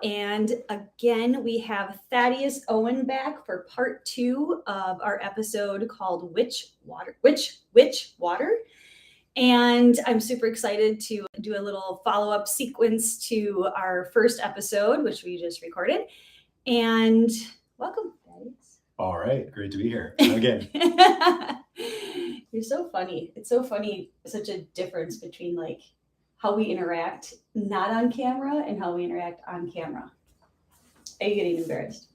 And again, we have Thaddeus Owen back for part 2 of our episode called Witch Water. And I'm super excited to do a little follow-up sequence to our first episode, which we just recorded. And welcome, Thaddeus. All right, great to be here again. You're so funny. It's so funny, such a difference between like how we interact not on camera and how we interact on camera. Are you getting embarrassed?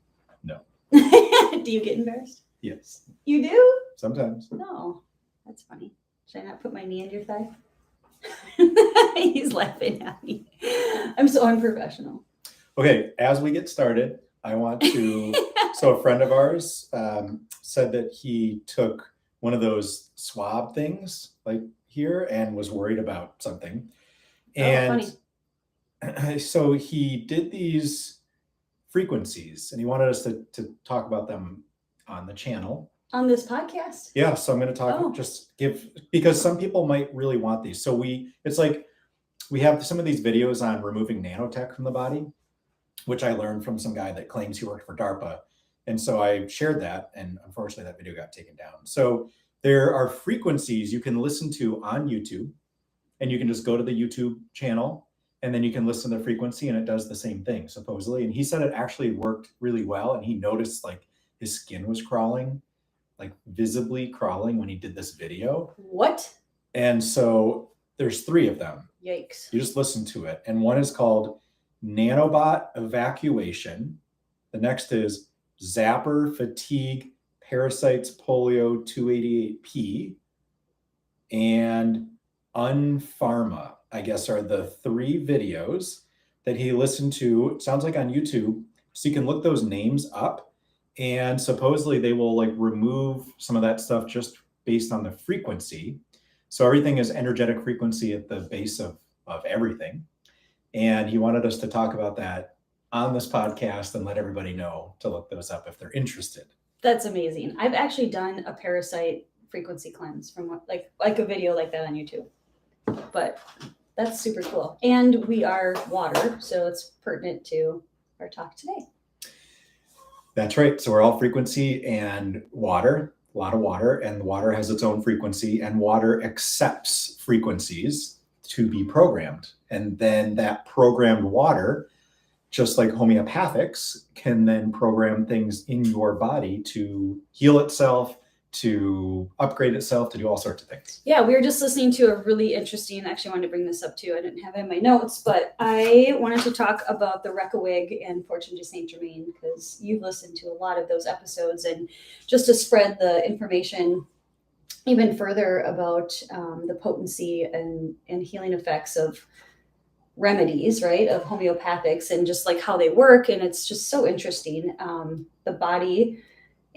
No. Do you get embarrassed? Yes. You do? Sometimes. No. That's funny. Should I not put my knee under your thigh? He's laughing at me. I'm so unprofessional. Okay, as we get started, I want to, so a friend of ours said that he took one of those swab things like here and was worried about something. And so he did these frequencies and he wanted us to talk about them on the channel. On this podcast? Yeah, so I'm going to talk, because some people might really want these. So it's like we have some of these videos on removing nanotech from the body, which I learned from some guy that claims he worked for DARPA. And so I shared that, and unfortunately that video got taken down. So there are frequencies you can listen to on YouTube, and you can just go to the YouTube channel, and then you can listen to the frequency, and it does the same thing, supposedly. And he said it actually worked really well, and he noticed like his skin was crawling, like visibly crawling when he did this video. What? And so there's 3 of them. Yikes. You just listen to it. And one is called nanobot evacuation. The next is zapper fatigue parasites polio 288p and unpharma, I guess, are the 3 videos that he listened to. It sounds like on YouTube. So you can look those names up, and supposedly they will like remove some of that stuff just based on the frequency. So everything is energetic frequency at the base of everything. And he wanted us to talk about that on this podcast and let everybody know to look those up if they're interested. That's amazing. I've actually done a parasite frequency cleanse from like a video like that on YouTube. But that's super cool. And we are water, so it's pertinent to our talk today. That's right. So we're all frequency and water, a lot of water, and water has its own frequency, and water accepts frequencies to be programmed. And then that programmed water, just like homeopathics, can then program things in your body to heal itself, to upgrade itself, to do all sorts of things. Yeah, we were just listening to a really interesting, actually I wanted to bring this up too. I didn't have it in my notes, but I wanted to talk about the Reckewig and Fortune de Saint Germain, because you've listened to a lot of those episodes, and just to spread the information even further about the potency and healing effects of remedies, right, of homeopathics, and just like how they work. And it's just so interesting, the body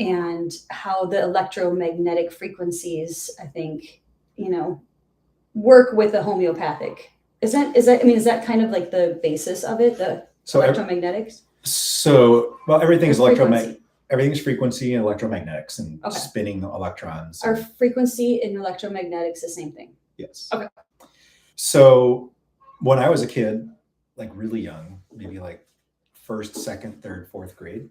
and how the electromagnetic frequencies, I think, work with the homeopathic. Is that kind of like the basis of it, the electromagnetics? Everything is electromagnetic. Everything's frequency and electromagnetics and spinning electrons. Are frequency and electromagnetics the same thing? Yes. Okay. So when I was a kid, like really young, maybe like 1st, 2nd, 3rd, 4th grade.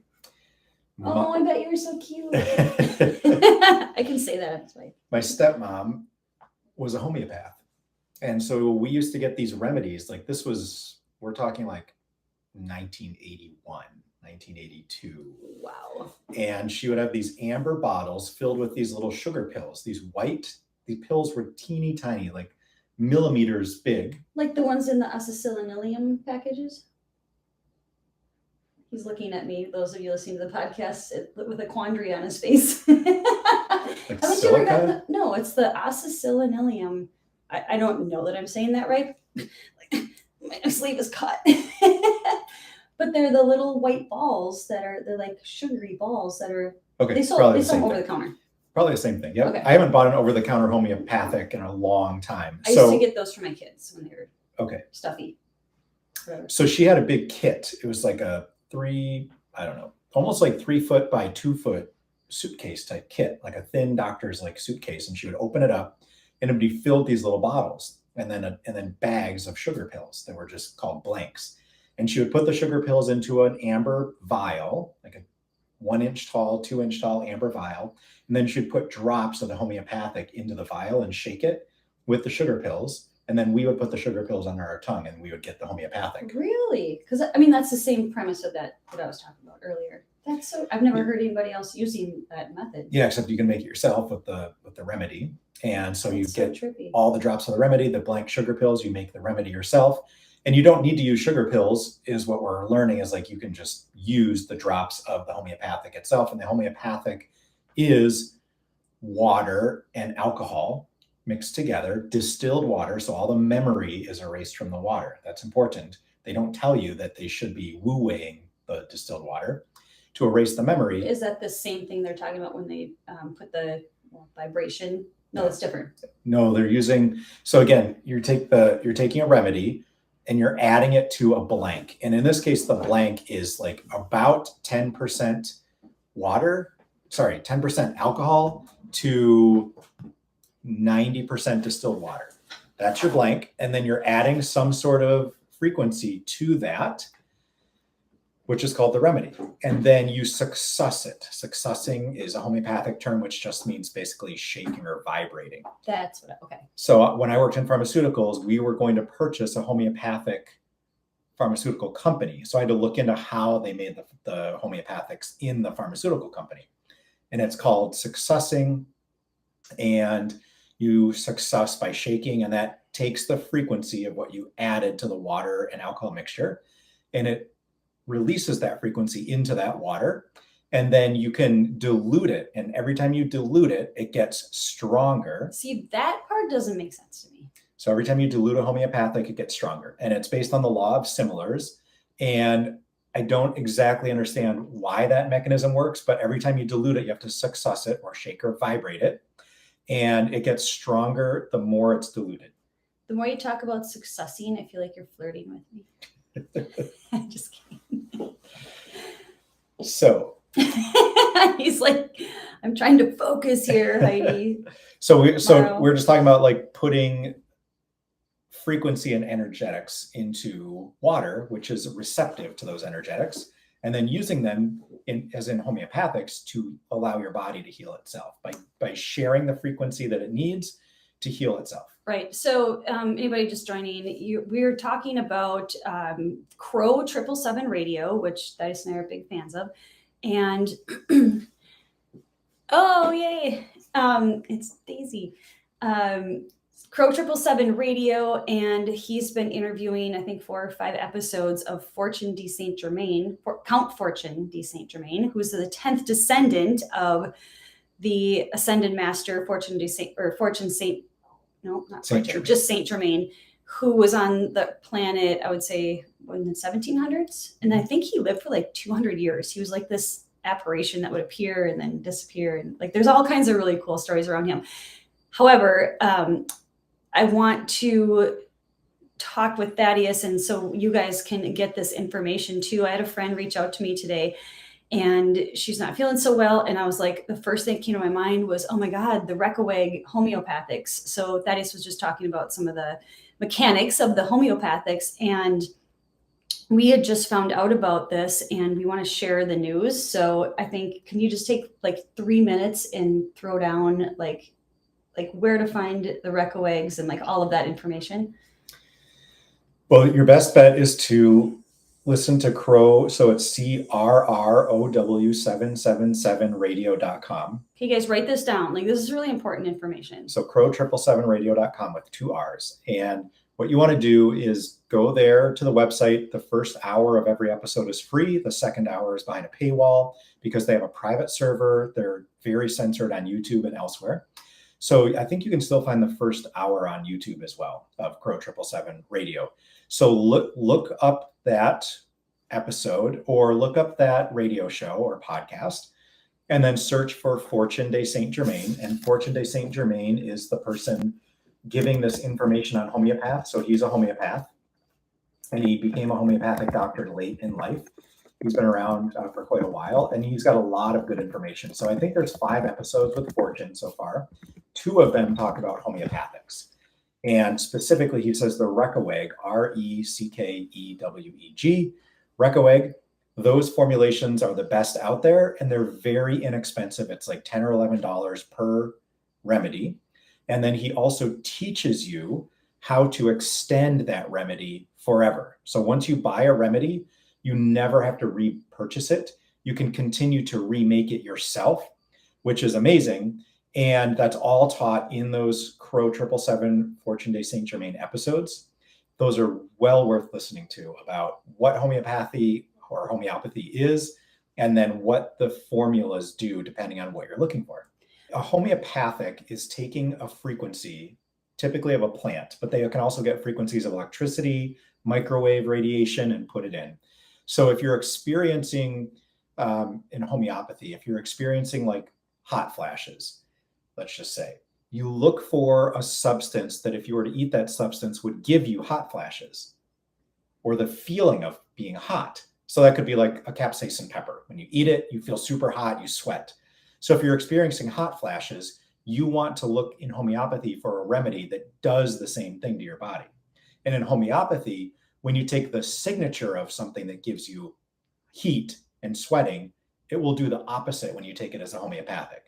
I bet you were so cute. I can say that. That's right. My stepmom was a homeopath. And so we used to get these remedies. Like we're talking like 1981, 1982. Wow. And she would have these amber bottles filled with these little sugar pills. These pills were teeny tiny, like millimeters big. Like the ones in the acetylenium packages? He's looking at me, those of you listening to the podcast, with a quandary on his face. Like silica? No, it's the acetylenium. I don't know that I'm saying that right. My sleeve is cut. But they're the little white balls they're like sugary balls that are, they sell over the counter. Probably the same thing. Yeah. Okay. I haven't bought an over-the-counter homeopathic in a long time. I used to get those for my kids when they were stuffy. Whatever. So she had a big kit. It was like a almost like 3 foot by 2 foot suitcase type kit, like a thin doctor's like suitcase. And she would open it up and it would be filled with these little bottles and then bags of sugar pills that were just called blanks. And she would put the sugar pills into an amber vial, like a 1 inch tall, 2 inch tall amber vial. And then she'd put drops of the homeopathic into the vial and shake it with the sugar pills. And then we would put the sugar pills under our tongue and we would get the homeopathic. Really? Because I mean, that's the same premise of that I was talking about earlier. That's so, I've never heard anybody else using that method. Yeah, except you can make it yourself with the remedy. And so you get trippy. all the drops of the remedy, the blank sugar pills, you make the remedy yourself. And you don't need to use sugar pills, is what we're learning, is like you can just use the drops of the homeopathic itself. And the homeopathic is water and alcohol mixed together, distilled water. So all the memory is erased from the water. That's important. They don't tell you that they should be wu-weighing the distilled water to erase the memory. Is that the same thing they're talking about when they put the vibration? No, it's different. No, they're using, so again, you're taking a remedy and you're adding it to a blank. And in this case, the blank is like about 10% water, 10% alcohol to 90% distilled water. That's your blank. And then you're adding some sort of frequency to that, which is called the remedy. And then you succuss it. Succussing is a homeopathic term, which just means basically shaking or vibrating. That's what, okay. So when I worked in pharmaceuticals, we were going to purchase a homeopathic pharmaceutical company. So I had to look into how they made the homeopathics in the pharmaceutical company. And it's called succussing. And you succuss by shaking, and that takes the frequency of what you added to the water and alcohol mixture, and it releases that frequency into that water, and then you can dilute it. And every time you dilute it, it gets stronger. See, that part doesn't make sense to me. So every time you dilute a homeopathic, it gets stronger. And it's based on the law of similars. And I don't exactly understand why that mechanism works, but every time you dilute it, you have to succuss it or shake or vibrate it. And it gets stronger the more it's diluted. The more you talk about succussing, I feel like you're flirting with me. I'm just kidding. So he's like, I'm trying to focus here, Heidi. So we're just talking about like putting frequency and energetics into water, which is receptive to those energetics, and then using them as in homeopathics to allow your body to heal itself by sharing the frequency that it needs to heal itself. Right. So anybody just joining, we're talking about Crow 777 radio, which Thaddeus and I are big fans of. And oh, yay. It's Daisy. Crow 777 radio. And he's been interviewing, I think, 4 or 5 episodes of Fortune de Saint Germain, Count Fortune de Saint Germain, who's the 10th descendant of the Ascended Master, Fortune Saint Germain, who was on the planet, I would say, in the 1700s. And I think he lived for like 200 years. He was like this apparition that would appear and then disappear. And like, there's all kinds of really cool stories around him. However, I want to talk with Thaddeus, and so you guys can get this information too. I had a friend reach out to me today, and she's not feeling so well. And I was like, the first thing that came to my mind was, oh my God, the Reckeweg homeopathics. So Thaddeus was just talking about some of the mechanics of the homeopathics. And we had just found out about this and we want to share the news. So I think, can you just take like 3 minutes and throw down like where to find the Reckewegs and like all of that information? Well, your best bet is to listen to Crow. So it's CRROW777radio.com. Okay, guys, write this down. Like, this is really important information. So Crow777radio.com with 2 R's. And what you want to do is go there to the website. The first hour of every episode is free. The second hour is behind a paywall because they have a private server. They're very censored on YouTube and elsewhere. So I think you can still find the first hour on YouTube as well of Crow 777 Radio. So look up that episode or look up that radio show or podcast and then search for Fortune de Saint Germain. And Fortune de Saint Germain is the person giving this information on homeopath. So he's a homeopath and he became a homeopathic doctor late in life. He's been around for quite a while and he's got a lot of good information. So I think there's 5 episodes with Fortune so far. 2 of them talk about homeopathics. And specifically, he says the Reckeweg, Reckeweg, Reckeweg, those formulations are the best out there, and they're very inexpensive. It's like $10 or $11 per remedy. And then he also teaches you how to extend that remedy forever. So once you buy a remedy, you never have to repurchase it. You can continue to remake it yourself, which is amazing. And that's all taught in those Crow 777 Fortune Day Saint Germain episodes. Those are well worth listening to about what homeopathy or homeopathy is, and then what the formulas do depending on what you're looking for. A homeopathic is taking a frequency, typically of a plant, but they can also get frequencies of electricity, microwave radiation, and put it in. So if you're experiencing in homeopathy, if you're experiencing like hot flashes, let's just say, you look for a substance that if you were to eat that substance would give you hot flashes or the feeling of being hot. So that could be like a capsaicin pepper. When you eat it, you feel super hot, you sweat. So if you're experiencing hot flashes, you want to look in homeopathy for a remedy that does the same thing to your body. And in homeopathy, when you take the signature of something that gives you heat and sweating, it will do the opposite when you take it as a homeopathic.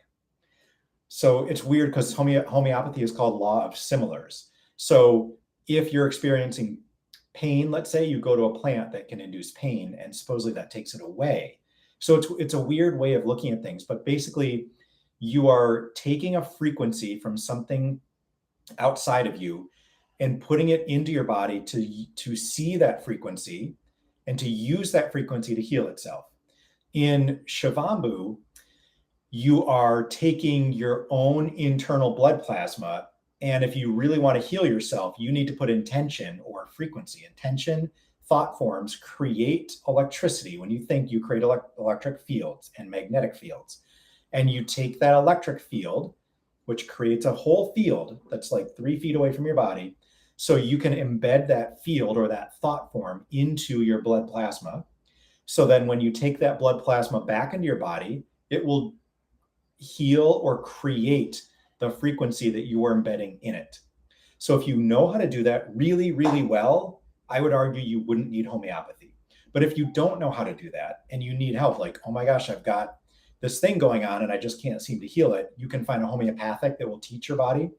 So it's weird because homeopathy is called law of similars. So if you're experiencing pain, let's say you go to a plant that can induce pain and supposedly that takes it away. So it's a weird way of looking at things, but basically you are taking a frequency from something outside of you and putting it into your body to see that frequency and to use that frequency to heal itself. In Shivambu, you are taking your own internal blood plasma. And if you really want to heal yourself, you need to put intention or frequency. Intention, thought forms create electricity. When you think, you create electric fields and magnetic fields. And you take that electric field, which creates a whole field that's like 3 feet away from your body. So you can embed that field or that thought form into your blood plasma. So then when you take that blood plasma back into your body, it will heal or create the frequency that you are embedding in it. So if you know how to do that really, really well, I would argue you wouldn't need homeopathy. But if you don't know how to do that and you need help, like, oh my gosh, I've got this thing going on and I just can't seem to heal it, you can find a homeopathic that will teach your body,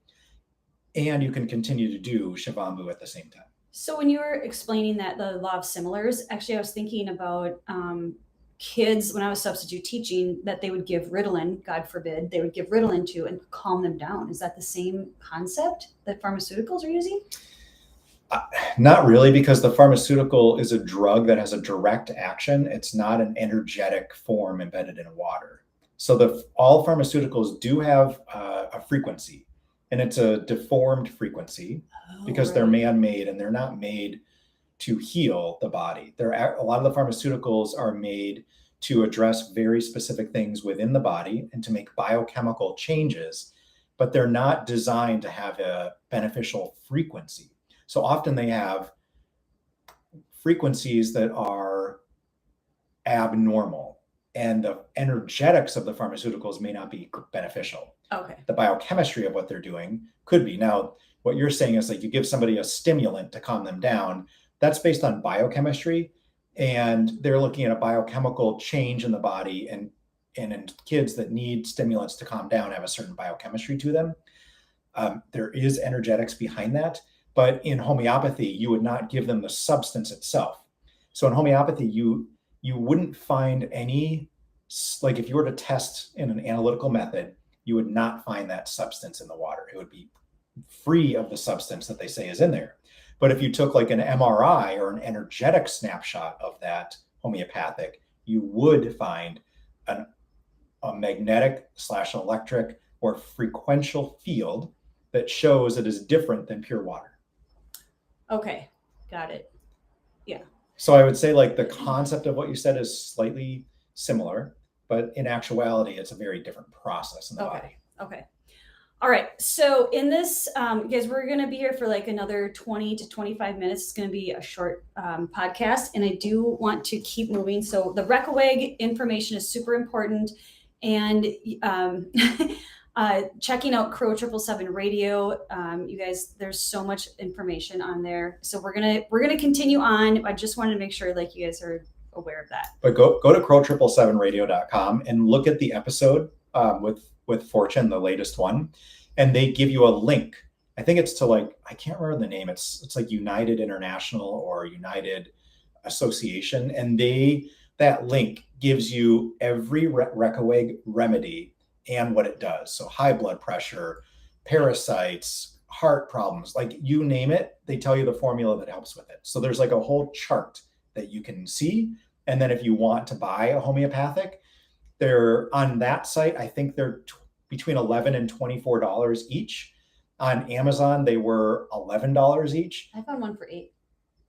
and you can continue to do Shivambu at the same time. So when you were explaining that, the law of similars, actually, I was thinking about kids when I was substitute teaching, that they would give Ritalin, God forbid, they would give Ritalin to and calm them down. Is that the same concept that pharmaceuticals are using? Not really, because the pharmaceutical is a drug that has a direct action. It's not an energetic form embedded in water. So all pharmaceuticals do have a frequency, and it's a deformed frequency because they're man-made and they're not made to heal the body. A lot of the pharmaceuticals are made to address very specific things within the body and to make biochemical changes, but they're not designed to have a beneficial frequency. So often they have frequencies that are abnormal, and the energetics of the pharmaceuticals may not be beneficial. Okay. The biochemistry of what they're doing could be. Now, what you're saying is like you give somebody a stimulant to calm them down. That's based on biochemistry, and they're looking at a biochemical change in the body, and in kids that need stimulants to calm down have a certain biochemistry to them. There is energetics behind that, but in homeopathy, you would not give them the substance itself. So in homeopathy, you wouldn't find any, like if you were to test in an analytical method, you would not find that substance in the water. It would be free of the substance that they say is in there. But if you took like an MRI or an energetic snapshot of that homeopathic, you would find a magnetic / electric or frequential field that shows it is different than pure water. Okay, got it. Yeah. So I would say like the concept of what you said is slightly similar, but in actuality, it's a very different process in the body. Okay. All right. So in this, guys, we're going to be here for like another 20 to 25 minutes. It's going to be a short podcast, and I do want to keep moving. So the Reckeweg information is super important. And checking out Crow 777 Radio. You guys, there's so much information on there. So we're gonna continue on. I just wanted to make sure like you guys are aware of that. But go to crow777radio.com and look at the episode with Fortune, the latest one, and they give you a link. I think it's to like, I can't remember the name. It's like United International or United Association, and that link gives you every Reckeweg remedy and what it does. So high blood pressure, parasites, heart problems, like you name it, they tell you the formula that helps with it. So there's like a whole chart that you can see. And then if you want to buy a homeopathic, they're on that site. I think they're between $11 and $24 each. On Amazon, they were $11 each. I found one for $8.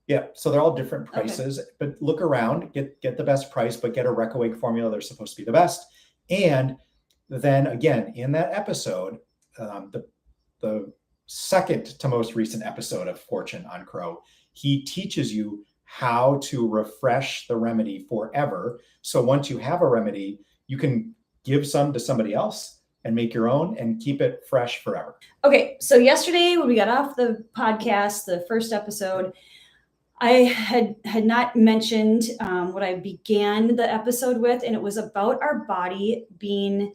Yeah, so they're all different prices, but look around, get the best price, but get a Reckeweg formula. They're supposed to be the best. And then again, in that episode, the second to most recent episode of Fortune on Crow, he teaches you how to refresh the remedy forever. So once you have a remedy, you can give some to somebody else and make your own and keep it fresh forever. Okay, so yesterday when we got off the podcast, the first episode, I had not mentioned what I began the episode with, and it was about our body being,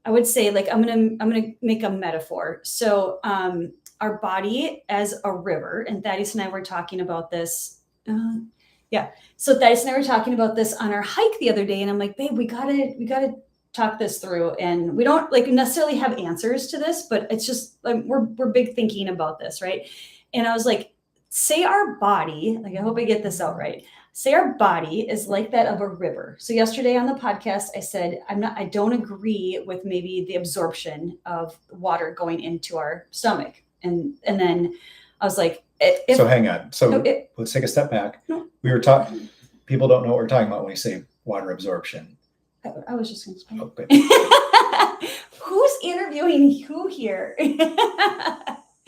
I would say, like I'm gonna make a metaphor. So our body as a river, and Thaddeus and I were talking about this. So Thaddeus and I were talking about this on our hike the other day, and I'm like, babe, we gotta talk this through, and we don't like necessarily have answers to this, but it's just like we're big thinking about this, right? And I was like, say our body, like I hope I get this out right. Say our body is like that of a river. So yesterday on the podcast, I said I don't agree with maybe the absorption of water going into our stomach, and then I was like, so hang on. So let's take a step back. No. We were talking. People don't know what we're talking about when we say water absorption. I was just going to explain. Okay. Who's interviewing who here?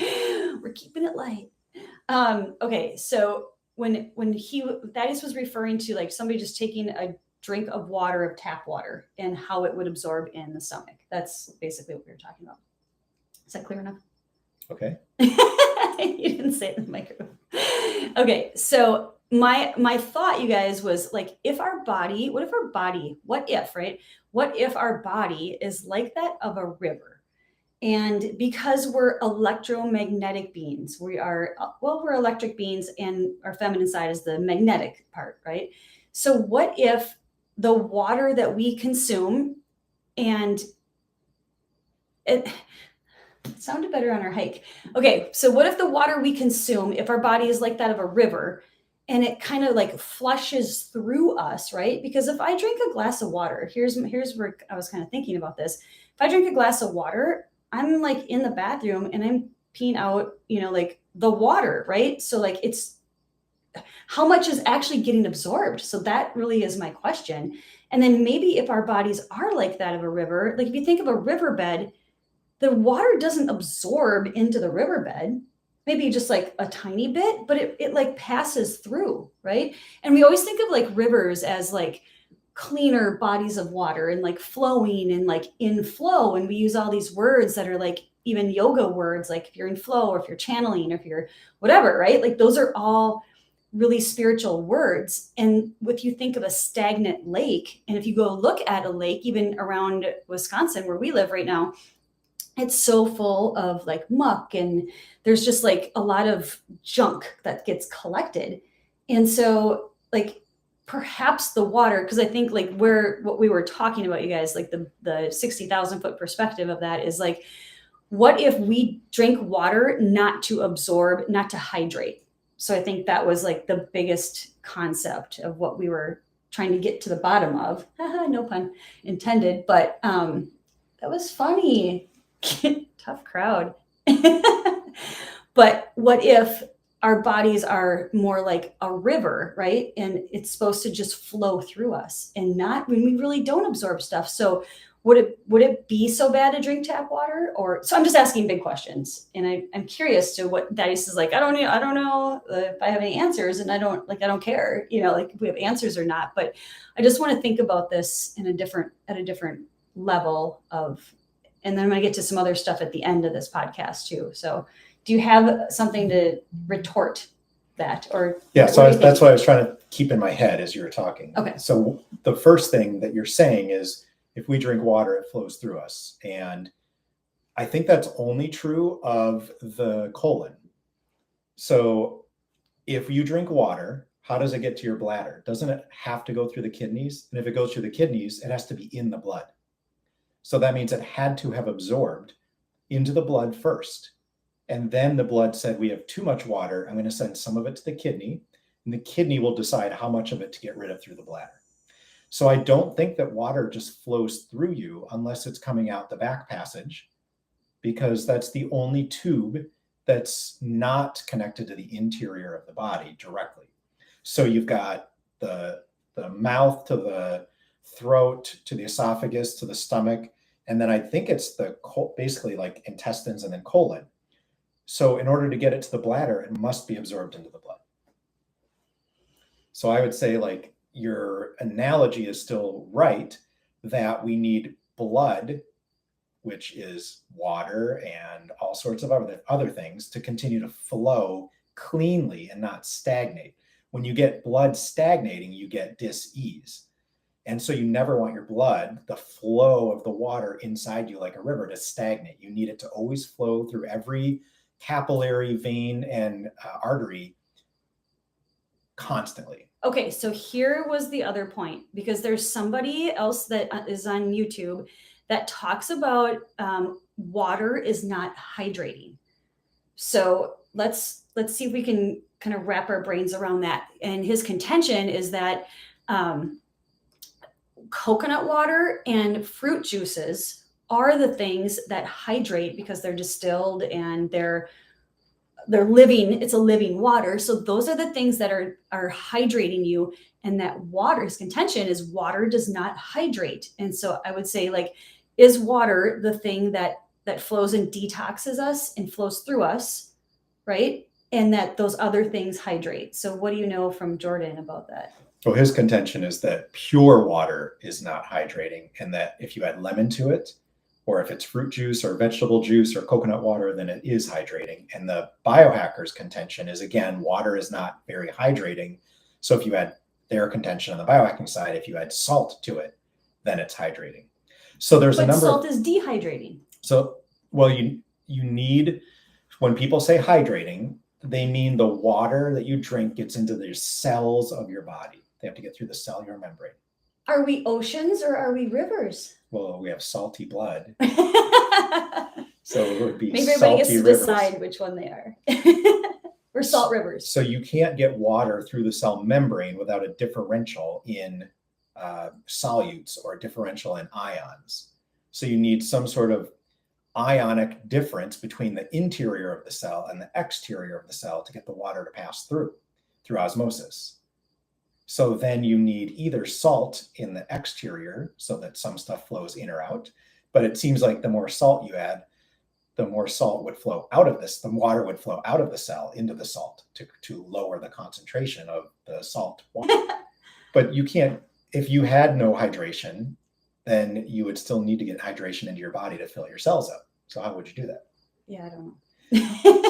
We're keeping it light. Okay, so when Thaddeus was referring to like somebody just taking a drink of water, of tap water, and how it would absorb in the stomach. That's basically what we were talking about. Is that clear enough? Okay. You didn't say it in the microphone. Okay, so my thought, you guys, was like, what if our body is like that of a river? And because we're electromagnetic beings, we're electric beings, and our feminine side is the magnetic part, right? So what if the water that we consume, and it sounded better on our hike. Okay, so what if the water we consume, if our body is like that of a river, and it kind of like flushes through us, right? Because if I drink a glass of water, here's where I was kind of thinking about this. If I drink a glass of water, I'm like in the bathroom and I'm peeing out, like the water, right? So like it's how much is actually getting absorbed? So that really is my question. And then maybe if our bodies are like that of a river, like if you think of a riverbed, the water doesn't absorb into the riverbed, maybe just like a tiny bit, but it like passes through, right? And we always think of like rivers as like cleaner bodies of water and like flowing and like in flow. And we use all these words that are like even yoga words, like if you're in flow or if you're channeling or if you're whatever, right? Like those are all really spiritual words. And if you think of a stagnant lake, and if you go look at a lake, even around Wisconsin where we live right now, it's so full of like muck, and there's just like a lot of junk that gets collected. And so like perhaps the water, because I think like what we were talking about, you guys, like the 60,000 foot perspective of that is like, what if we drink water not to absorb, not to hydrate? So I think that was like the biggest concept of what we were trying to get to the bottom of. No pun intended, but that was funny. Tough crowd. But what if our bodies are more like a river, right? And it's supposed to just flow through us and not when we really don't absorb stuff. So would it be so bad to drink tap water? Or so I'm just asking big questions, and I'm curious to what Thaddeus is like. I don't know if I have any answers, and I don't care, like if we have answers or not. But I just want to think about this at a different level of And then I'm going to get to some other stuff at the end of this podcast too. So do you have something to retort that? Or yeah, what so do you that's think? what I was trying to keep in my head as you were talking. Okay. So the first thing that you're saying is if we drink water, it flows through us. And I think that's only true of the colon. So if you drink water, how does it get to your bladder? Doesn't it have to go through the kidneys? And if it goes through the kidneys, it has to be in the blood. So that means it had to have absorbed into the blood first. And then the blood said, we have too much water. I'm going to send some of it to the kidney, and the kidney will decide how much of it to get rid of through the bladder. So I don't think that water just flows through you unless it's coming out the back passage, because that's the only tube that's not connected to the interior of the body directly. So you've got the mouth to the throat, to the esophagus, to the stomach. And then I think it's basically like intestines and then colon. So in order to get it to the bladder, it must be absorbed into the blood. So I would say like your analogy is still right, that we need blood, which is water and all sorts of other things, to continue to flow cleanly and not stagnate. When you get blood stagnating, you get dis-ease. And so you never want your blood, the flow of the water inside you like a river, to stagnate. You need it to always flow through every capillary, vein, and artery constantly. Okay, so here was the other point, because there's somebody else that is on YouTube that talks about water is not hydrating. So let's see if we can kind of wrap our brains around that. And his contention is that coconut water and fruit juices are the things that hydrate because they're distilled and they're living, it's a living water. So those are the things that are hydrating you. And that water's contention is water does not hydrate. And so I would say, like, is water the thing that flows and detoxes us and flows through us, right? And that those other things hydrate. So what do you know from Jordan about that? Well, his contention is that pure water is not hydrating, and that if you add lemon to it, or if it's fruit juice or vegetable juice or coconut water, then it is hydrating. And the biohacker's contention is, again, water is not very hydrating. So if you add their contention on the biohacking side, if you add salt to it, then it's hydrating. So there's a number. Salt is dehydrating. So, well, you need, when people say hydrating, they mean the water that you drink gets into the cells of your body. They have to get through the cellular membrane. Are we oceans or are we rivers? Well, we have salty blood. So it would be maybe everybody gets to rivers. Decide which one they are. We're salt rivers. So you can't get water through the cell membrane without a differential in solutes or a differential in ions. So you need some sort of ionic difference between the interior of the cell and the exterior of the cell to get the water to pass through osmosis. So then you need either salt in the exterior so that some stuff flows in or out. But it seems like the more salt you add, the more salt would flow out of this, the water would flow out of the cell into the salt to lower the concentration of the salt water. But you can't, if you had no hydration, then you would still need to get hydration into your body to fill your cells up. So how would you do that? Yeah, I don't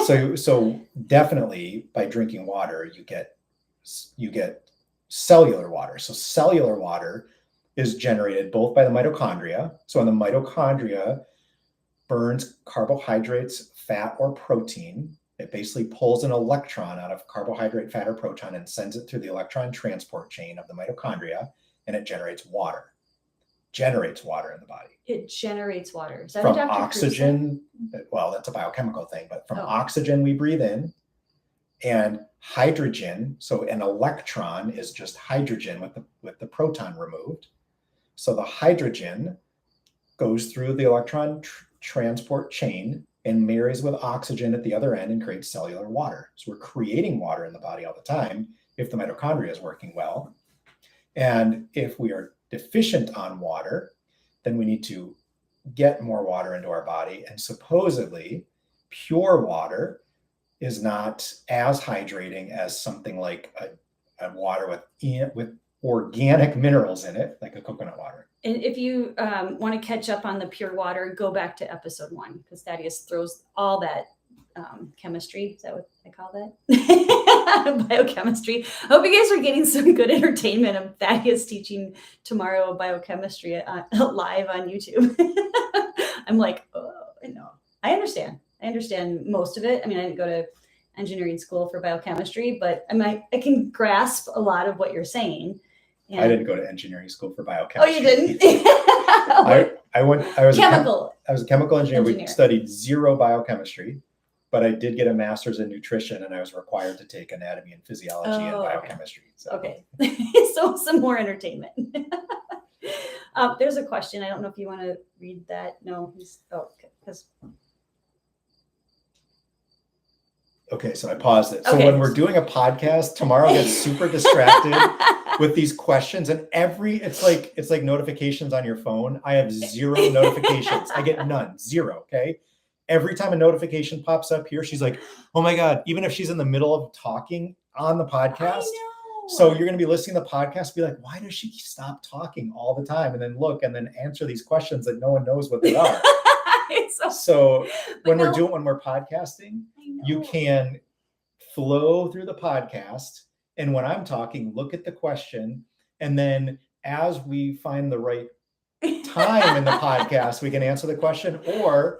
know. So definitely by drinking water, you get cellular water. So cellular water is generated both by the mitochondria. So when the mitochondria burns carbohydrates, fat, or protein, it basically pulls an electron out of carbohydrate, fat, or proton and sends it through the electron transport chain of the mitochondria, and it generates water. Generates water in the body. It generates water. Is that from a Dr. oxygen? Well, that's a biochemical thing, but from oxygen we breathe in, and hydrogen. So an electron is just hydrogen with the proton removed. So the hydrogen goes through the electron transport chain and marries with oxygen at the other end and creates cellular water. So we're creating water in the body all the time if the mitochondria is working well. And if we are deficient on water, then we need to get more water into our body. And supposedly pure water is not as hydrating as something like a water with organic minerals in it, like a coconut water. And if you want to catch up on the pure water, go back to episode 1 because Thaddeus throws all that chemistry. Is that what I call that? Biochemistry. I hope you guys are getting some good entertainment of Thaddeus teaching tomorrow biochemistry live on YouTube. I'm like, oh, no, I understand. I understand most of it. I mean, I didn't go to engineering school for biochemistry, but I can grasp a lot of what you're saying. And I didn't go to engineering school for biochemistry. Oh, you didn't? I was a chemical engineer. We studied zero biochemistry, but I did get a master's in nutrition, and I was required to take anatomy and physiology and biochemistry. So. Okay. So some more entertainment. There's a question. I don't know if you want to read that. No. Okay, so I paused it. So when we're doing a podcast, Tamara gets super distracted with these questions, and it's like notifications on your phone. I have zero notifications. I get none, zero. Okay. Every time a notification pops up here, she's like, "Oh my God!" Even if she's in the middle of talking on the podcast. So you're going to be listening to the podcast, be like, "Why does she stop talking all the time?" And then look, and then answer these questions that no one knows what they are. So when we're podcasting, you can flow through the podcast. And when I'm talking, look at the question. And then as we find the right time in the podcast, we can answer the question, or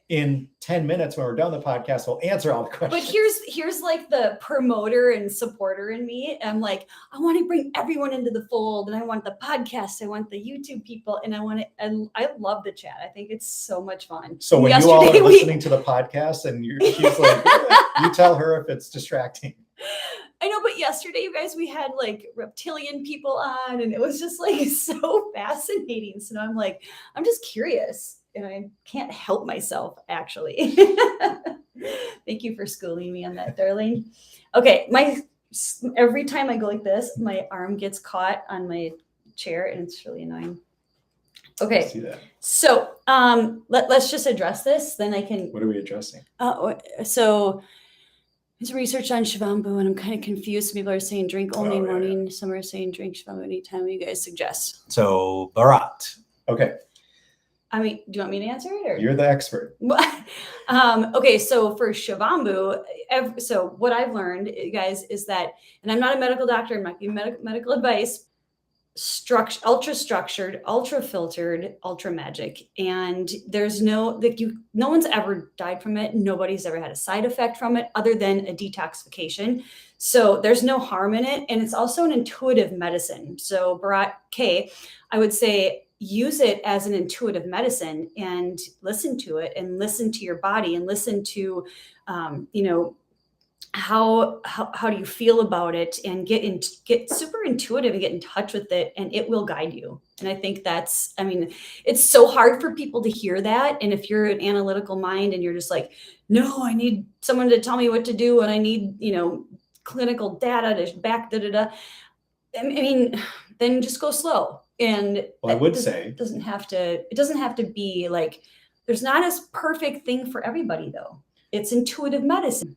in 10 minutes when we're done the podcast, we'll answer all the questions. But here's like the promoter and supporter in me. I'm like, I want to bring everyone into the fold, and I want the podcast, I want the YouTube people, and I love the chat. I think it's so much fun. So when you all are listening to the podcast and she's like, you tell her if it's distracting. I know, but yesterday, you guys, we had like reptilian people on, and it was just like so fascinating. So now I'm like, I'm just curious, and I can't help myself, actually. Thank you for schooling me on that, darling. Okay, every time I go like this, my arm gets caught on my chair, and it's really annoying. Okay, I see that. So let's just address this. Then I can. What are we addressing? So. It's research on Shivambu, and I'm kind of confused. Some people are saying drink only morning. Yeah. Some are saying drink Shivambu anytime. What do you guys suggest? So, Bharat. Okay. I mean, do you want me to answer it? Or? You're the expert. Okay, so for Shivambu, so what I've learned, guys, is that, and I'm not a medical doctor, I'm not giving medical advice, ultra structured, ultra filtered, ultra magic, and there's no one's ever died from it. Nobody's ever had a side effect from it other than a detoxification. So there's no harm in it, and it's also an intuitive medicine. So Bharat K, I would say use it as an intuitive medicine and listen to it, and listen to your body, and listen to how do you feel about it, and get super intuitive and get in touch with it, and it will guide you. And I think it's so hard for people to hear that. And if you're an analytical mind and you're just like, no, I need someone to tell me what to do, and I need, clinical data to back I mean, then just go slow. And I would say it doesn't have to be like, there's not a perfect thing for everybody though. It's intuitive medicine.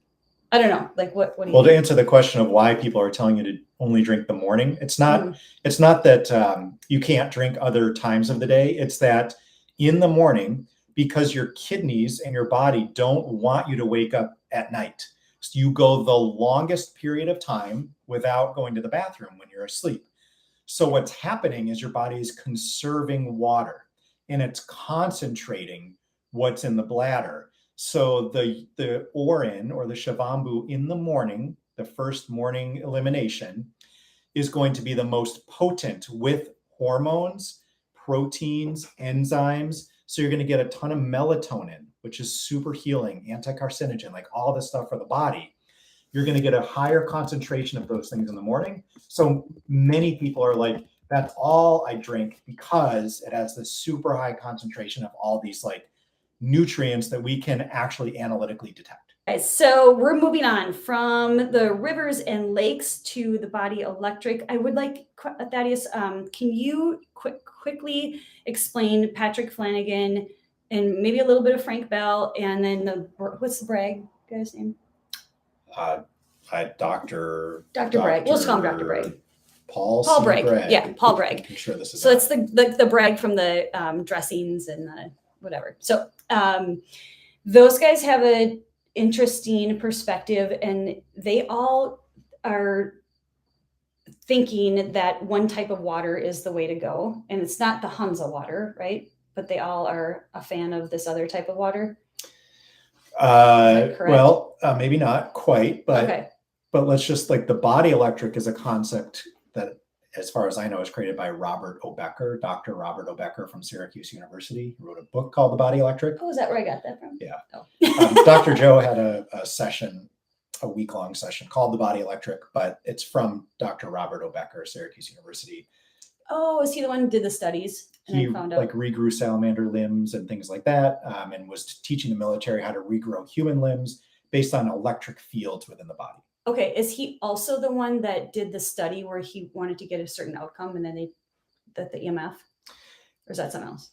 I don't know. Like what do you Well, to answer the question of why people are telling you to only drink the morning, it's not that you can't drink other times of the day. It's that in the morning, because your kidneys and your body don't want you to wake up at night. So you go the longest period of time without going to the bathroom when you're asleep. So what's happening is your body is conserving water, and it's concentrating what's in the bladder. So the Orin, or the Shivambu, in the morning, the first morning elimination, is going to be the most potent with hormones, proteins, enzymes. So you're going to get a ton of melatonin, which is super healing, anti-carcinogen, like all this stuff for the body. You're going to get a higher concentration of those things in the morning. So many people are like, that's all I drink, because it has this super high concentration of all these like nutrients that we can actually analytically detect. Okay, so we're moving on from the rivers and lakes to the body electric. I would like, Thaddeus, can you quickly explain Patrick Flanagan and maybe a little bit of Frank Bell, and then what's the Bragg guy's name? Dr. Bragg. We'll just call him Dr. Bragg. Paul Paul C. Bragg. Bragg. Yeah, Paul Bragg. I'm sure this is So it's the Bragg from the dressings and the whatever. So those guys have an interesting perspective, and they all are thinking that one type of water is the way to go, and it's not the Hunza water, right? But they all are a fan of this other type of water. Well, maybe not quite, but okay. But let's just like the body electric is a concept that, as far as I know, is created by Robert O. Becker, Dr. Robert O. Becker from Syracuse University. He wrote a book called The Body Electric. Oh, is that where I got that from? Yeah. Oh. Dr. Joe had a session, a week-long session called The Body Electric, but it's from Dr. Robert O. Becker, Syracuse University. Oh, is he the one who did the studies? And he found out? like regrew salamander limbs and things like that, and was teaching the military how to regrow human limbs based on electric fields within the body. Okay, is he also the one that did the study where he wanted to get a certain outcome and then the EMF? Or is that something else?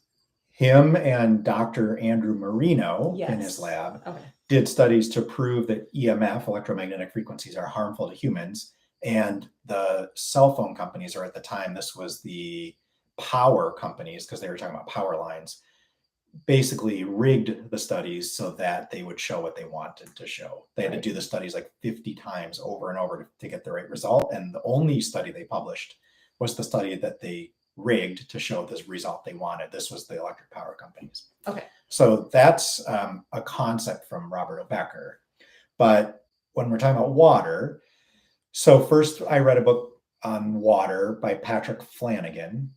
Him and Dr. Andrew Marino Yes. in his lab did studies to prove that EMF, electromagnetic frequencies, are harmful to humans. And the cell phone companies, or at the time, this was the power companies, because they were talking about power lines, basically rigged the studies so that they would show what they wanted to show. They had to do the studies like 50 times over and over to get the right result. And the only study they published was the study that they rigged to show this result they wanted. This was the electric power companies. Okay. So that's a concept from Robert O. Becker. But when we're talking about water, so first I read a book on water by Patrick Flanagan.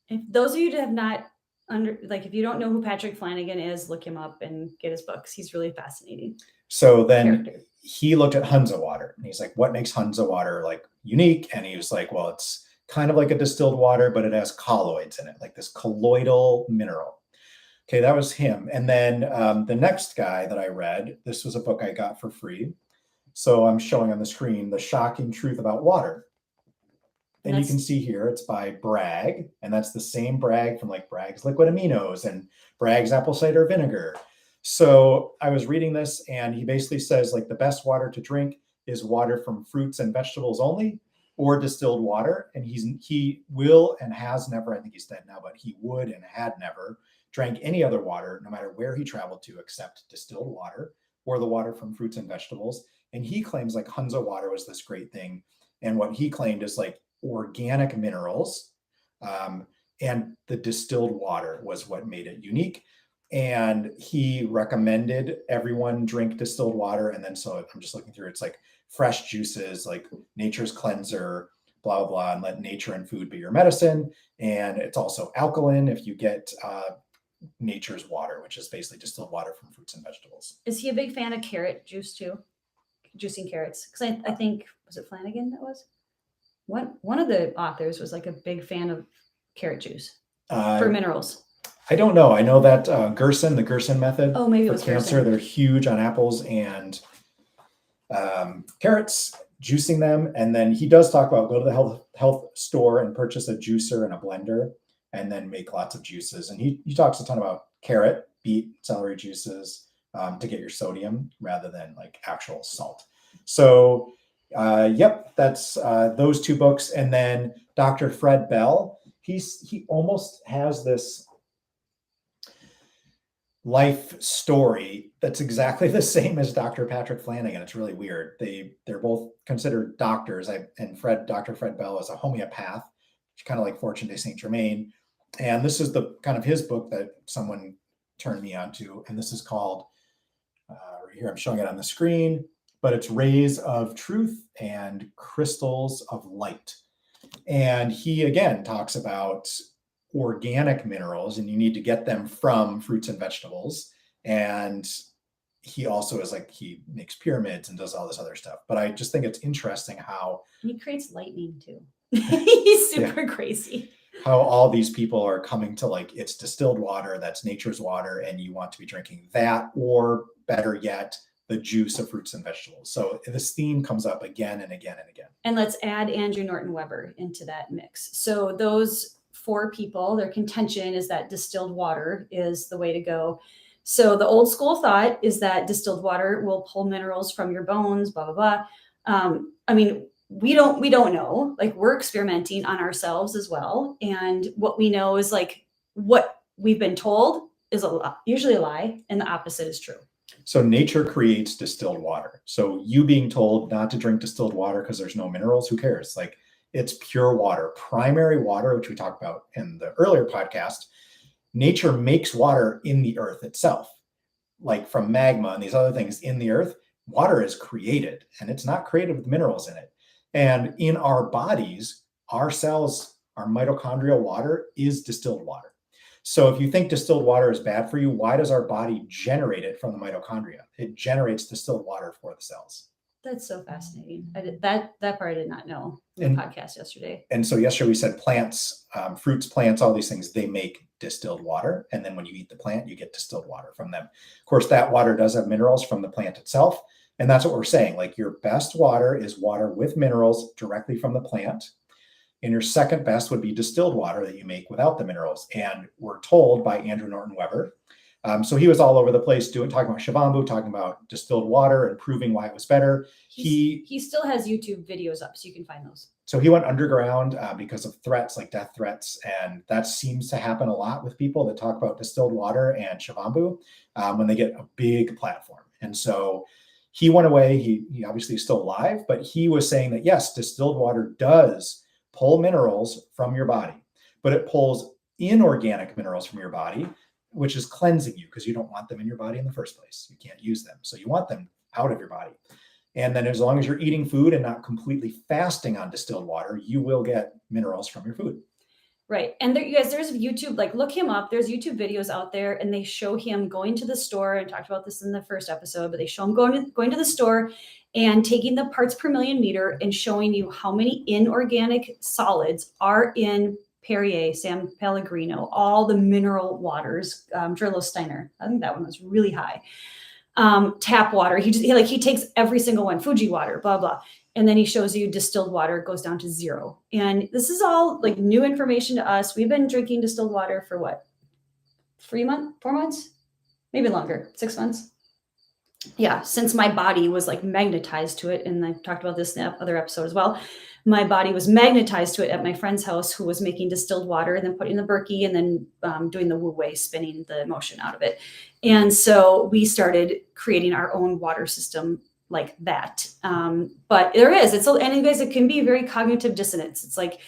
If those of you that have not if you don't know who Patrick Flanagan is, look him up and get his books. He's really fascinating. So then he looked at Hunza water and he's like, what makes Hunza water like unique? And he was like, well, it's kind of like a distilled water, but it has colloids in it, like this colloidal mineral. Okay, that was him. And then the next guy that I read, this was a book I got for free. So I'm showing on the screen, The Shocking Truth About Water. And you can see here, it's by Bragg, and that's the same Bragg from like Bragg's Liquid Aminos and Bragg's Apple Cider Vinegar. So I was reading this, and he basically says like the best water to drink is water from fruits and vegetables only, or distilled water. And he will and has never, I think he's dead now, but he would and had never drank any other water, no matter where he traveled to, except distilled water or the water from fruits and vegetables. And he claims like Hunza water was this great thing. And what he claimed is like organic minerals, and the distilled water was what made it unique. And he recommended everyone drink distilled water. And then, so I'm just looking through, it's like fresh juices, like nature's cleanser, blah, blah, blah, and let nature and food be your medicine. And it's also alkaline if you get nature's water, which is basically distilled water from fruits and vegetables. Is he a big fan of carrot juice too? Juicing carrots? Because I think, was it Flanagan that was? One of the authors was like a big fan of carrot juice for minerals. I don't know. I know that Gerson, the Gerson method maybe for cancer, Gerson. They're huge on apples and carrots, juicing them. And then he does talk about go to the health store and purchase a juicer and a blender and then make lots of juices. And he talks a ton about carrot, beet, celery juices to get your sodium rather than like actual salt. So yep, that's those two books. And then Dr. Fred Bell, he almost has this life story that's exactly the same as Dr. Patrick Flanagan. It's really weird. They're both considered doctors. Dr. Fred Bell is a homeopath, kind of like Fortune de Saint Germain. And this is the kind of his book that someone turned me on to. And this is called, right here, I'm showing it on the screen, but it's Rays of Truth and Crystals of Light. And he, again, talks about organic minerals, and you need to get them from fruits and vegetables. And he also is like, he makes pyramids and does all this other stuff. But I just think it's interesting how he creates lightning too. He's super crazy. How all these people are coming to like, it's distilled water, that's nature's water, and you want to be drinking that, or better yet, the juice of fruits and vegetables. So this theme comes up again and again and again. And let's add Andrew Norton Weber into that mix. So those four people, their contention is that distilled water is the way to go. So the old school thought is that distilled water will pull minerals from your bones, blah, blah, blah. I mean, we don't know. Like, we're experimenting on ourselves as well. And what we know is like what we've been told is usually a lie, and the opposite is true. So nature creates distilled water. So you being told not to drink distilled water because there's no minerals, who cares? Like, it's pure water, primary water, which we talked about in the earlier podcast. Nature makes water in the earth itself, like from magma and these other things in the earth. Water is created, and it's not created with minerals in it. And in our bodies, our cells, our mitochondrial water is distilled water. So if you think distilled water is bad for you, why does our body generate it from the mitochondria? It generates distilled water for the cells. That's so fascinating. That part I did not know in the podcast yesterday. And so yesterday we said plants, fruits, plants, all these things, they make distilled water. And then when you eat the plant, you get distilled water from them. Of course, that water does have minerals from the plant itself. And that's what we're saying. Like, your best water is water with minerals directly from the plant. And your second best would be distilled water that you make without the minerals. And we're told by Andrew Norton Weber. So he was all over the place talking about Shivambu, talking about distilled water and proving why it was better. He still has YouTube videos up, so you can find those. So he went underground because of threats, like death threats. And that seems to happen a lot with people that talk about distilled water and Shivambu when they get a big platform. And so he went away. He obviously is still alive, but he was saying that, yes, distilled water does pull minerals from your body, but it pulls inorganic minerals from your body, which is cleansing you, because you don't want them in your body in the first place. You can't use them. So you want them out of your body. And then as long as you're eating food and not completely fasting on distilled water, you will get minerals from your food. Right. And there, you guys, there's YouTube, like, look him up. There's YouTube videos out there, and they show him going to the store, and talked about this in the first episode, but they show him going to the store and taking the parts per million meter and showing you how many inorganic solids are in Perrier, San Pellegrino, all the mineral waters, Drillo Steiner. I think that one was really high. Tap water. He takes every single one, Fuji water, blah, blah. And then he shows you distilled water goes down to 0. And this is all like new information to us. We've been drinking distilled water for what? 4 months, maybe longer, 6 months. Yeah. Since my body was like magnetized to it. And I talked about this in the other episode as well. My body was magnetized to it at my friend's house, who was making distilled water and then putting the Berkey and then doing the Wu Wei, spinning the motion out of it. And so we started creating our own water system like that. But there is, and you guys, it can be very cognitive dissonance. It's like,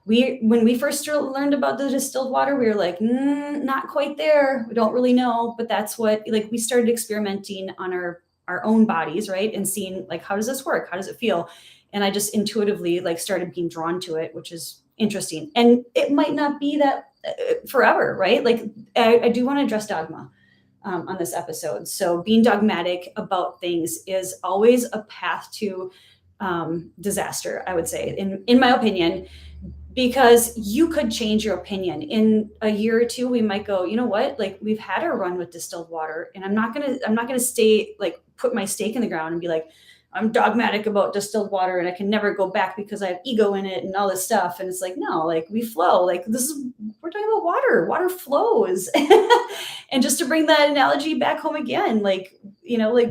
when we first learned about the distilled water, we were like, not quite there. We don't really know, but that's what, like, we started experimenting on our own bodies, right? And seeing, like, how does this work? How does it feel? And I just intuitively, like, started being drawn to it, which is interesting. And it might not be that forever, right? Like, I do want to address dogma on this episode. So being dogmatic about things is always a path to disaster, I would say, in my opinion, because you could change your opinion in a year or two. We might go, you know what, like, we've had our run with distilled water, and I'm not gonna stay, like, put my stake in the ground and be like, I'm dogmatic about distilled water and I can never go back because I have ego in it and all this stuff. And it's like, no, like, we flow. Like, we're talking about water flows. And just to bring that analogy back home again, like, you know, like,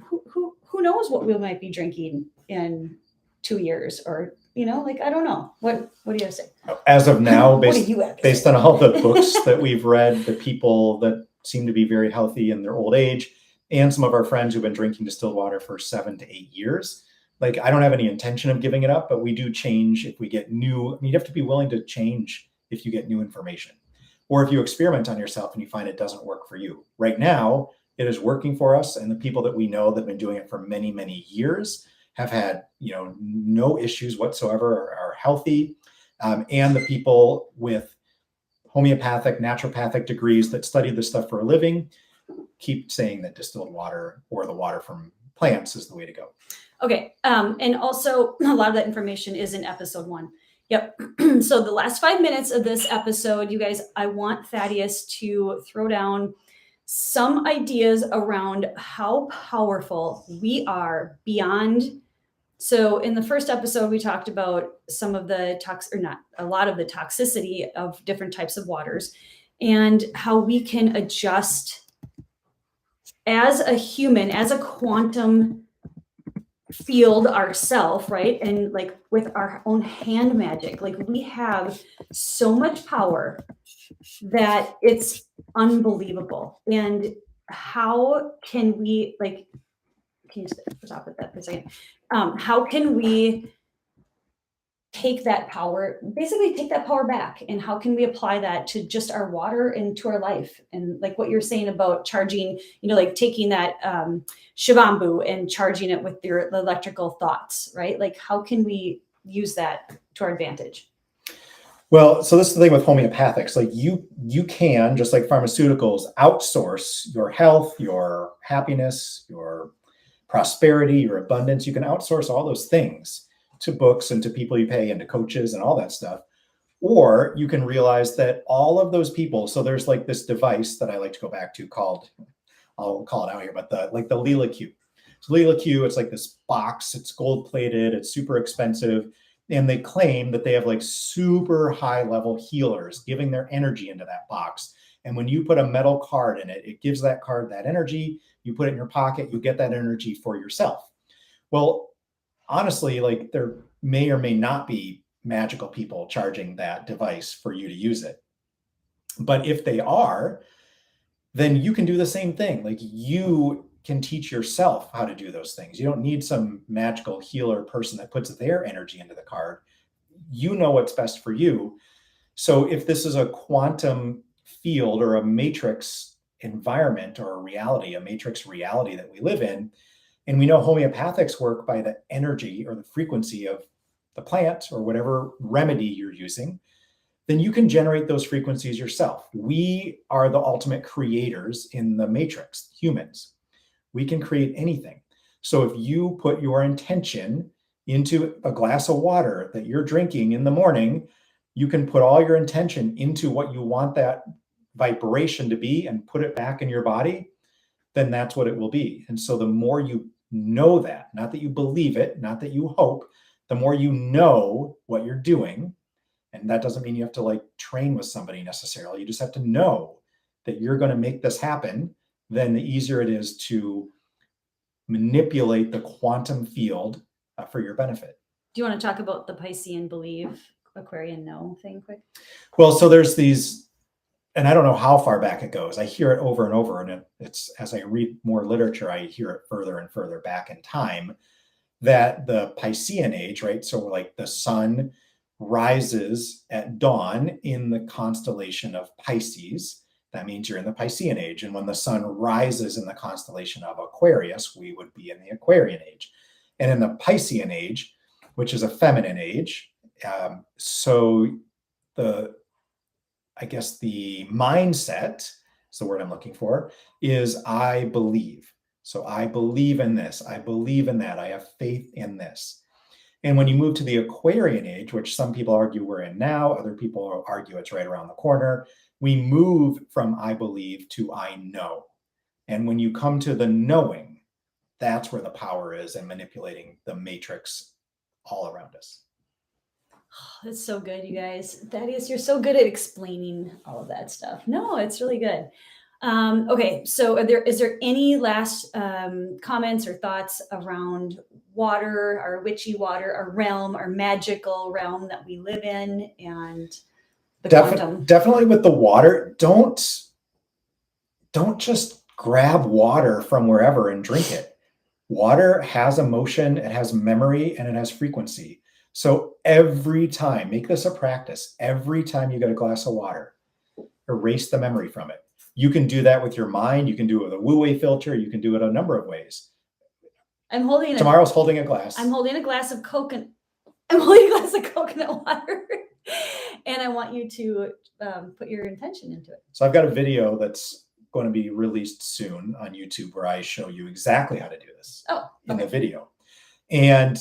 who knows what we might be drinking in 2 years, or, you know, like, I don't know. What do you have to say? As of now, based on all the books that we've read, the people that seem to be very healthy in their old age, and some of our friends who've been drinking distilled water for 7 to 8 years, like, I don't have any intention of giving it up, but we do change if we get new. I mean, you have to be willing to change if you get new information, or if you experiment on yourself and you find it doesn't work for you. Right now, it is working for us, and the people that we know that have been doing it for many, many years have had, you know, no issues whatsoever, are healthy, and the people with homeopathic, naturopathic degrees that study this stuff for a living keep saying that distilled water or the water from plants is the way to go. Okay. And also, a lot of that information is in episode 1. Yep. So the last 5 minutes of this episode, you guys, I want Thaddeus to throw down some ideas around how powerful we are beyond. So in the first episode, we talked about some of the a lot of the toxicity of different types of waters, and how we can adjust as a human, as a quantum field ourself, right? And like with our own hand magic, like we have so much power that it's unbelievable. And how can we like, can you stop with that for a second? How can we take that power, basically take that power back, and how can we apply that to just our water and to our life? And like what you're saying about charging, like taking that shivambu and charging it with your electrical thoughts, right? Like how can we use that to our advantage? Well, so this is the thing with homeopathics. Like you can, just like pharmaceuticals, outsource your health, your happiness, your prosperity, your abundance. You can outsource all those things to books and to people you pay and to coaches and all that stuff. Or you can realize that all of those people, so there's like this device that I like to go back to called, I'll call it out here, but the Lila Q. So Lila Q, it's like this box, it's gold plated, it's super expensive. And they claim that they have like super high level healers giving their energy into that box. And when you put a metal card in it, it gives that card that energy. You put it in your pocket, you get that energy for yourself. Well, honestly, like there may or may not be magical people charging that device for you to use it. But if they are, then you can do the same thing. Like you can teach yourself how to do those things. You don't need some magical healer person that puts their energy into the card. You know what's best for you. So if this is a quantum field or a matrix environment or a reality, a matrix reality that we live in, and we know homeopathics work by the energy or the frequency of the plant or whatever remedy you're using, then you can generate those frequencies yourself. We are the ultimate creators in the matrix, humans. We can create anything. So if you put your intention into a glass of water that you're drinking in the morning, you can put all your intention into what you want that vibration to be and put it back in your body, then that's what it will be. And so the more you know that, not that you believe it, not that you hope, the more you know what you're doing. And that doesn't mean you have to like train with somebody necessarily. You just have to know that you're going to make this happen. Then the easier it is to manipulate the quantum field for your benefit. Do you want to talk about the Piscean believe, Aquarian no thing quick? Well, so there's these, and I don't know how far back it goes. I hear it over and over, and it's as I read more literature, I hear it further and further back in time, that the Piscean age, right? So like the sun rises at dawn in the constellation of Pisces. That means you're in the Piscean age. And when the sun rises in the constellation of Aquarius, we would be in the Aquarian age. And in the Piscean age, which is a feminine age, so I guess the mindset is the word I'm looking for, is I believe. So I believe in this. I believe in that. I have faith in this. And when you move to the Aquarian age, which some people argue we're in now, other people argue it's right around the corner, we move from I believe to I know. And when you come to the knowing, that's where the power is in manipulating the matrix all around us. Oh, that's so good, you guys. Thaddeus, you're so good at explaining all of that stuff. No, it's really good. Okay, so is there any last comments or thoughts around water, our witchy water, our realm, our magical realm that we live in, and the quantum? Definitely with the water, don't just grab water from wherever and drink it. Water has emotion, it has memory, and it has frequency. So every time, make this a practice. Every time you get a glass of water, erase the memory from it. You can do that with your mind. You can do it with a wu-wei filter. You can do it a number of ways. Tomorrow's holding a glass. I'm holding a glass of coconut. I'm holding a glass of coconut water. And I want you to put your intention into it. So I've got a video that's going to be released soon on YouTube where I show you exactly how to do this in the video. And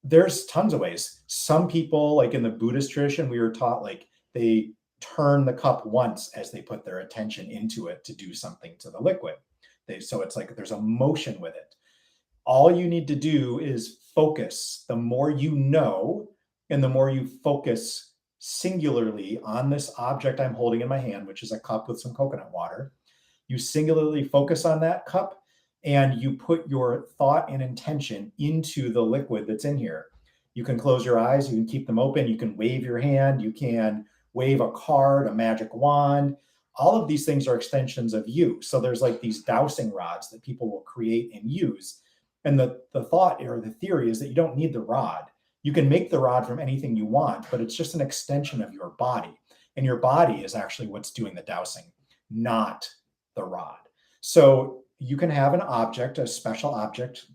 there's tons of ways. Some people, like in the Buddhist tradition, we were taught like they turn the cup once as they put their attention into it to do something to the liquid. So it's like there's a motion with it. All you need to do is focus. The more you know, and the more you focus singularly on this object I'm holding in my hand, which is a cup with some coconut water, you singularly focus on that cup, and you put your thought and intention into the liquid that's in here. You can close your eyes, you can keep them open, you can wave your hand, you can wave a card, a magic wand. All of these things are extensions of you. So there's like these dowsing rods that people will create and use. And the thought or the theory is that you don't need the rod. You can make the rod from anything you want, but it's just an extension of your body. And your body is actually what's doing the dowsing, not the rod. So you can have an object, a special object.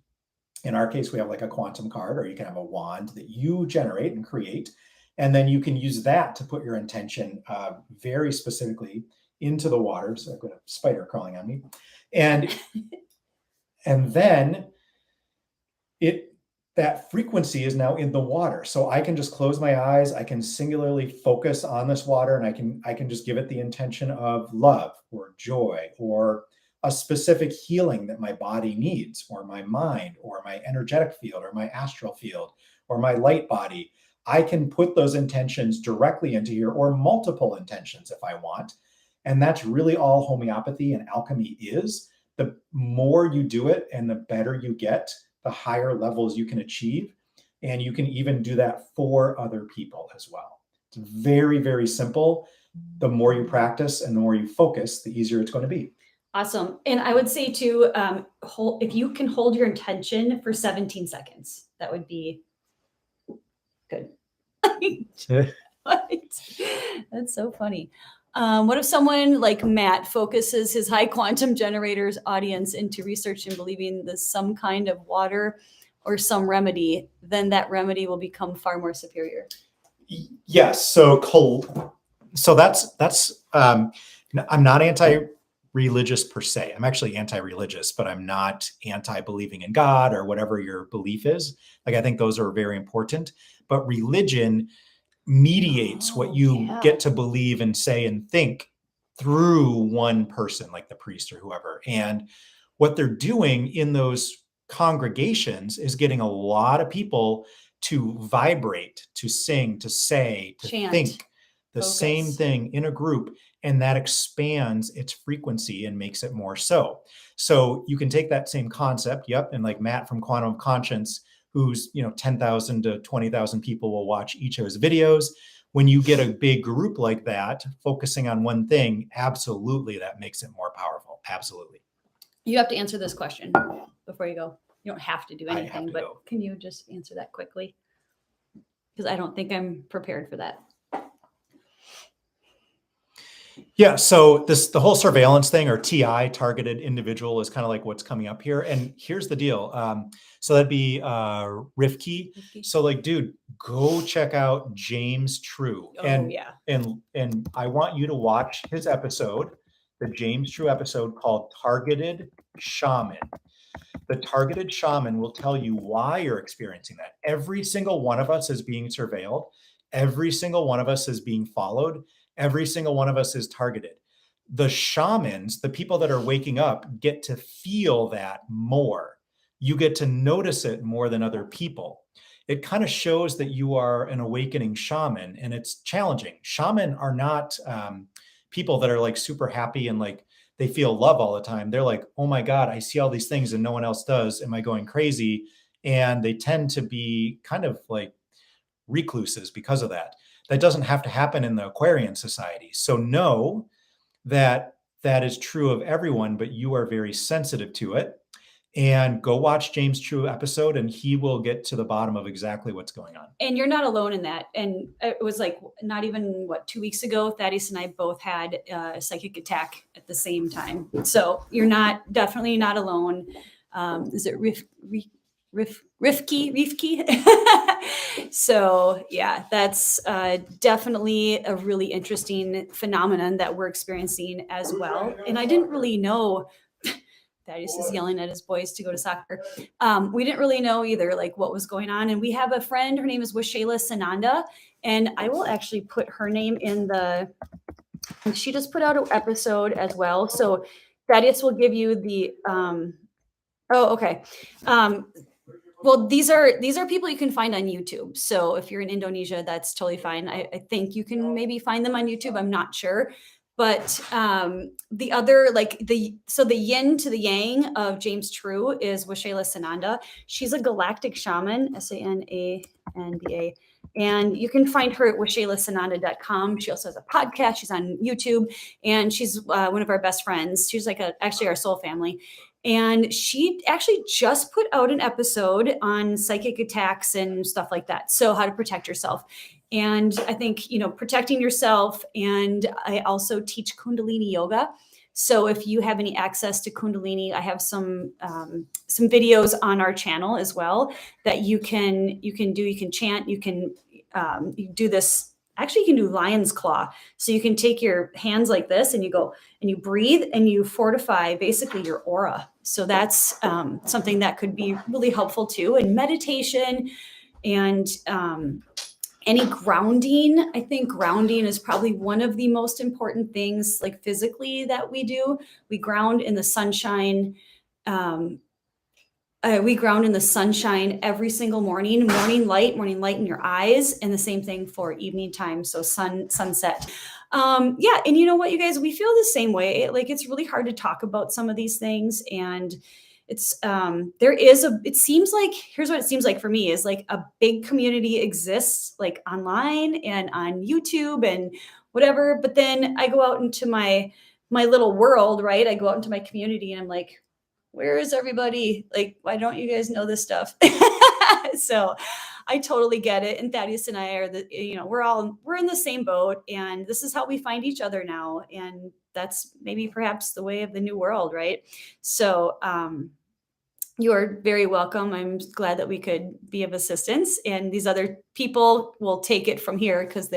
In our case, we have like a quantum card, or you can have a wand that you generate and create. And then you can use that to put your intention very specifically into the water. So I've got a spider crawling on me. And then that frequency is now in the water. So I can just close my eyes, I can singularly focus on this water, and I can just give it the intention of love or joy or a specific healing that my body needs, or my mind, or my energetic field, or my astral field, or my light body. I can put those intentions directly into here, or multiple intentions if I want. And that's really all homeopathy and alchemy is. The more you do it and the better you get, the higher levels you can achieve. And you can even do that for other people as well. It's very, very simple. The more you practice and the more you focus, the easier it's going to be. Awesome. And I would say too, if you can hold your intention for 17 seconds, that would be good. That's so funny. What if someone like Matt focuses his high quantum generators audience into research and believing there's some kind of water or some remedy, then that remedy will become far more superior? Yes. So that's I'm not anti-religious per se. I'm actually anti-religious, but I'm not anti-believing in God or whatever your belief is. Like, I think those are very important, but religion mediates what you get to believe and say and think through one person, like the priest or whoever. And what they're doing in those congregations is getting a lot of people to vibrate, to sing, to say, to Chant, think the focus. same thing in a group, and that expands its frequency and makes it more so. So you can take that same concept, and like Matt from Quantum of Conscience, who's 10,000 to 20,000 people will watch each of his videos. When you get a big group like that, focusing on one thing, absolutely, that makes it more powerful. Absolutely. You have to answer this question before you go. You don't have to do anything, but go. Can you just answer that quickly? Because I don't think I'm prepared for that. Yeah, so the whole surveillance thing, or TI, targeted individual, is kind of like what's coming up here. And here's the deal. So that'd be Rifki. So like, dude, go check out James True. And I want you to watch his episode, the James True episode called Targeted Shaman. The targeted shaman will tell you why you're experiencing that. Every single one of us is being surveilled. Every single one of us is being followed. Every single one of us is targeted. The shamans, the people that are waking up, get to feel that more. You get to notice it more than other people. It kind of shows that you are an awakening shaman, and it's challenging. Shaman are not people that are like super happy and like they feel love all the time. They're like, oh my God, I see all these things and no one else does. Am I going crazy? And they tend to be kind of like recluses because of that. That doesn't have to happen in the Aquarian society. So know that that is true of everyone, but you are very sensitive to it. And go watch James True episode, and he will get to the bottom of exactly what's going on. And you're not alone in that. And it was like not even 2 weeks ago, Thaddeus and I both had a psychic attack at the same time. So you're definitely not alone. Is it Rifki? So yeah, that's definitely a really interesting phenomenon that we're experiencing as well. And I didn't really know. Thaddeus is yelling at his boys to go to soccer. We didn't really know either, like what was going on. And we have a friend, her name is Washayla Sananda, and I will actually put her name in she just put out an episode as well. So Thaddeus will give you the, okay. Well, these are people you can find on YouTube. So if you're in Indonesia, that's totally fine. I think you can maybe find them on YouTube. I'm not sure. But the other, like the yin to the yang of James True is Washayla Sananda. She's a galactic shaman, Sananda. And you can find her at washaylasananda.com. She also has a podcast. She's on YouTube, and she's one of our best friends. She's like actually our soul family. And she actually just put out an episode on psychic attacks and stuff like that. So how to protect yourself. And I think, protecting yourself. And I also teach Kundalini yoga. So if you have any access to Kundalini, I have some videos on our channel as well that you can do. You can chant. You can do this. Actually, you can do lion's claw. So you can take your hands like this, and you go and you breathe and you fortify basically your aura. So that's something that could be really helpful too. And meditation and any grounding. I think grounding is probably one of the most important things, like physically, that we do. We ground in the sunshine. We ground in the sunshine every single morning, morning light in your eyes, and the same thing for evening time. So sunset. Yeah. And you know what, you guys, we feel the same way. Like, it's really hard to talk about some of these things. And it's, it seems like, here's what it seems like for me is like a big community exists like online and on YouTube and whatever. But then I go out into my little world, right? I go out into my community and I'm like, where is everybody? Like, why don't you guys know this stuff? So I totally get it. And Thaddeus and I are we're in the same boat, and this is how we find each other now. And that's maybe perhaps the way of the new world, right? So you are very welcome. I'm glad that we could be of assistance, and these other people will take it from here because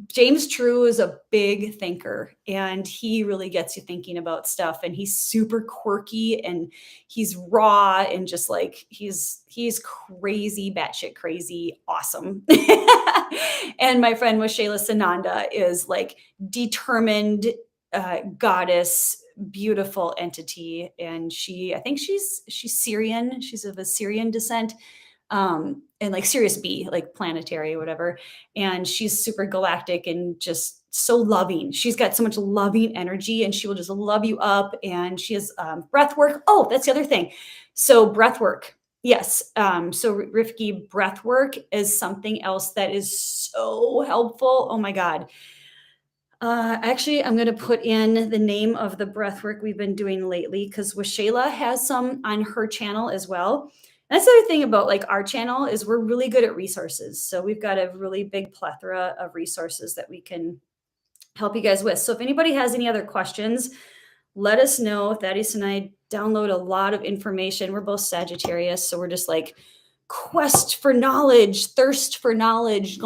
James True is a big thinker, and he really gets you thinking about stuff, and he's super quirky and he's raw and just like he's crazy, batshit crazy, awesome. And my friend Washayla Sananda is like determined goddess, beautiful entity, and I think she's Syrian. She's of Assyrian descent. And like Sirius B, like planetary, whatever. And she's super galactic and just so loving. She's got so much loving energy, and she will just love you up. And she has breath work. Oh, that's the other thing. So breath work. Yes. So Rifki, breath work is something else that is so helpful. Oh my God. Actually, I'm going to put in the name of the breath work we've been doing lately, because Washayla has some on her channel as well. That's the other thing about like our channel is we're really good at resources. So we've got a really big plethora of resources that we can help you guys with. So if anybody has any other questions, let us know. Thaddeus and I download a lot of information. We're both Sagittarius, so we're just like quest for knowledge, thirst for knowledge.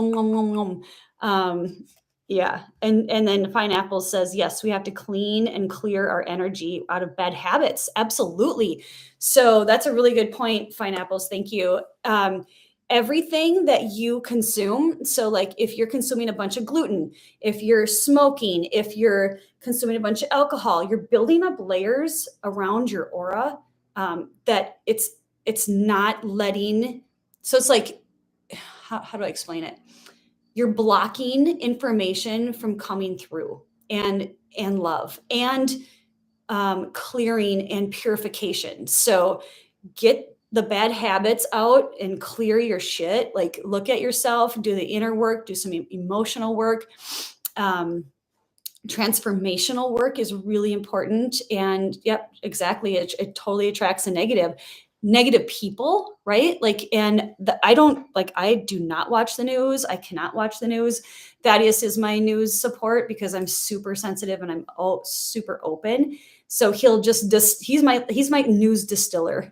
Yeah. And then Pineapple says, yes, we have to clean and clear our energy out of bad habits. Absolutely. So that's a really good point, Pineapples. Thank you. Everything that you consume. So like if you're consuming a bunch of gluten, if you're smoking, if you're consuming a bunch of alcohol, you're building up layers around your aura that it's not letting. So it's like, how do I explain it? You're blocking information from coming through, and love and clearing and purification. So get the bad habits out and clear your shit. Like look at yourself, do the inner work, do some emotional work. Transformational work is really important. And yep, exactly. It totally attracts the negative people, right? Like, and I do not watch the news. I cannot watch the news. Thaddeus is my news support because I'm super sensitive and I'm super open. So he'll he's my news distiller.